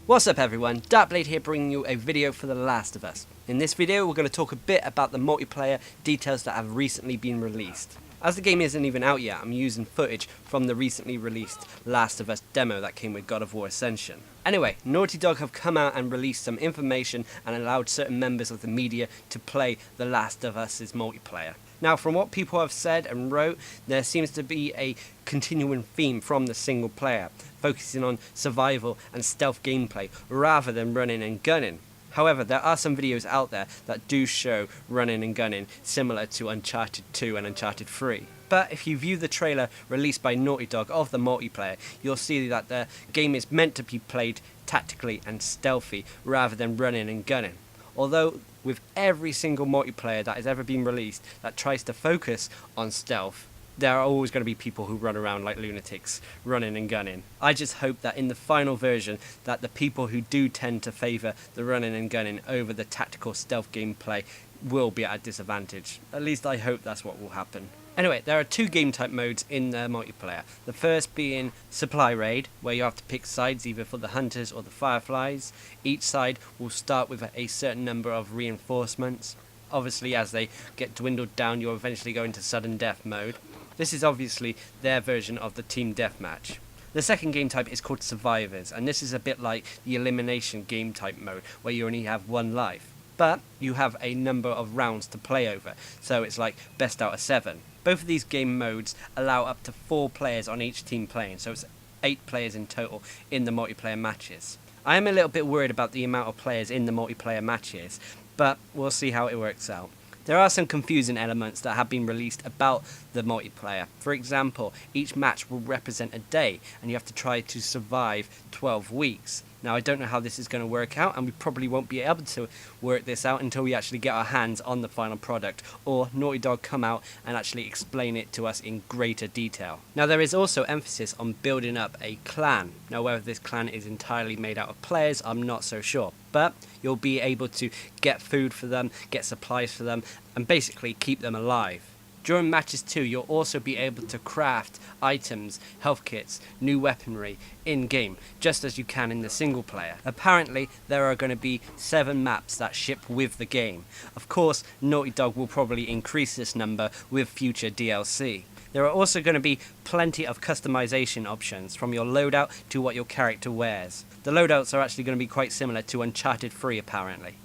What's up everyone, Darcblade here bringing you a video for The Last of Us. In this video we're going to talk a bit about the multiplayer details that have recently been released. As the game isn't even out yet, I'm using footage from the recently released Last of Us demo that came with God of War Ascension. Anyway, Naughty Dog have come out and released some information and allowed certain members of the media to play The Last of Us's multiplayer. Now, from what people have said and wrote, there seems to be a continuing theme from the single player, focusing on survival and stealth gameplay rather than running and gunning. However, there are some videos out there that do show running and gunning similar to Uncharted 2 and Uncharted 3. But if you view the trailer released by Naughty Dog of the multiplayer, you'll see that the game is meant to be played tactically and stealthy rather than running and gunning. Although with every single multiplayer that has ever been released that tries to focus on stealth, there are always going to be people who run around like lunatics, running and gunning. I just hope that in the final version, that the people who do tend to favour the running and gunning over the tactical stealth gameplay will be at a disadvantage. At least I hope that's what will happen. Anyway, there are two game type modes in the multiplayer. The first being Supply Raid, where you have to pick sides either for the Hunters or the Fireflies. Each side will start with a certain number of reinforcements. Obviously, as they get dwindled down, you'll eventually go into Sudden Death mode. This is obviously their version of the Team Deathmatch. The second game type is called Survivors, and this is a bit like the Elimination game type mode, where you only have one life. But you have a number of rounds to play over, so it's like best out of 7. Both of these game modes allow up to 4 players on each team playing, so it's 8 players in total in the multiplayer matches. I am a little bit worried about the amount of players in the multiplayer matches, but we'll see how it works out. There are some confusing elements that have been released about the multiplayer. For example, each match will represent a day, and you have to try to survive 12 weeks. Now, I don't know how this is going to work out, and we probably won't be able to work this out until we actually get our hands on the final product, or Naughty Dog come out and actually explain it to us in greater detail. Now, there is also emphasis on building up a clan. Now, whether this clan is entirely made out of players, I'm not so sure. But you'll be able to get food for them, get supplies for them, and basically keep them alive. During matches too, you'll also be able to craft items, health kits, new weaponry in-game, just as you can in the single player. Apparently, there are going to be 7 maps that ship with the game. Of course, Naughty Dog will probably increase this number with future DLC. There are also going to be plenty of customization options, from your loadout to what your character wears. The loadouts are actually going to be quite similar to Uncharted 3 apparently.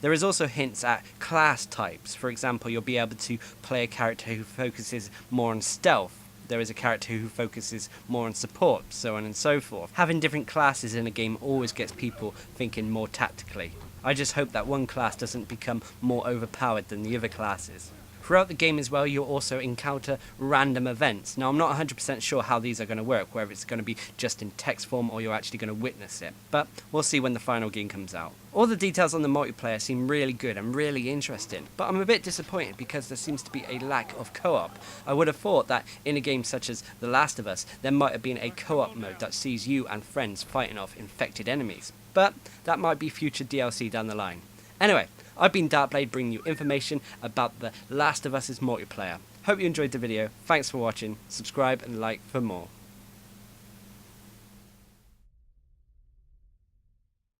There is also hints at class types. For example, you'll be able to play a character who focuses more on stealth. There is a character who focuses more on support, so on and so forth. Having different classes in a game always gets people thinking more tactically. I just hope that one class doesn't become more overpowered than the other classes. Throughout the game as well, you'll also encounter random events. Now, I'm not 100% sure how these are going to work, whether it's going to be just in text form or you're actually going to witness it. But we'll see when the final game comes out. All the details on the multiplayer seem really good and really interesting, but I'm a bit disappointed because there seems to be a lack of co-op. I would have thought that in a game such as The Last of Us, there might have been a co-op mode that sees you and friends fighting off infected enemies. But that might be future DLC down the line. Anyway, I've been Darcblade bringing you information about The Last of Us's multiplayer. Hope you enjoyed the video, thanks for watching, subscribe and like for more.